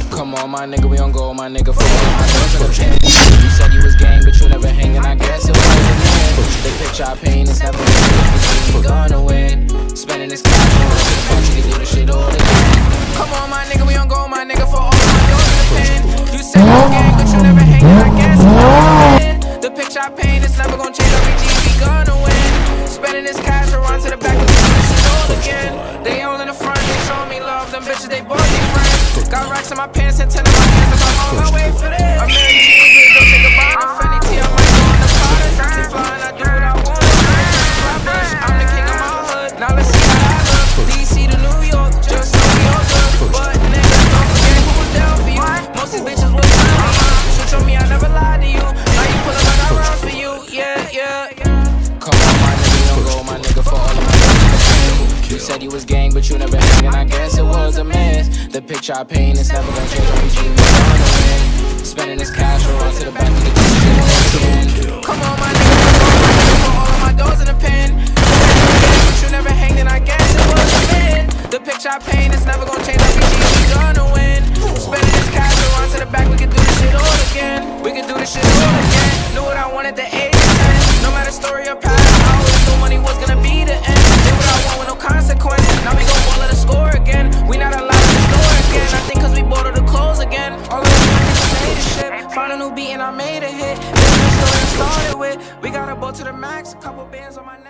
Come on, my nigga, we on go, my nigga, for all my doors in the pen. You said you was gang, but you never hanging, I guess it wasn't it. The picture I paint is never gonna win. Spending this cash on to the punch, you can do this shit all again. Come on, my nigga, we on go, my nigga, for all my doors in the pen. You said you was gang, but you never hanging, I guess it wasn't it. The picture I paint is never gonna change, every G, we gonna win. Spending this cash around to the back, we can do this shit all again. They all in the front, they show me love, them bitches, they both be friends. Got racks in my pants and 10 in my hands, and I'm on my way for this. I'm married jeans with Dolce & Gabbana, Fendi T, I might go in the Prada. I'm flying, I do what I want. I'm the king of my hood, now let's see how I look. DC to New York, just so we all good. But niggas, don't forget who was down for you. Most these bitches was down for you. Switch on me, I never lied to you. Now you pull up like I run for you, yeah. Come on, my nigga, don't go, my nigga, for all of my niggas. You said you was gang, but you never hanging, I guess it was a miss. The picture I paint is never gonna change, every G, we gonna win. Spending this cash around to the back, we can do shit again. Come on, my nigga, for all of my doors in the pen. But you never hanged, and I guess it was a miss. The picture I paint is never gonna change, every G, we gonna win. Spending this cash around to the back, we can do this shit all again. We can do this shit all again. Knew what I wanted at the age of 10. No matter story or past, I always knew money was gonna be the end. Did what I want with no consequences. Now we gon' ball at the score again. We not allowed to store again. I think cause we bought all the clothes again. All of the niggas made this shit. Found a new beat and I made a hit. This is the story I started with. We got a boat to the max, a couple bands on my neck.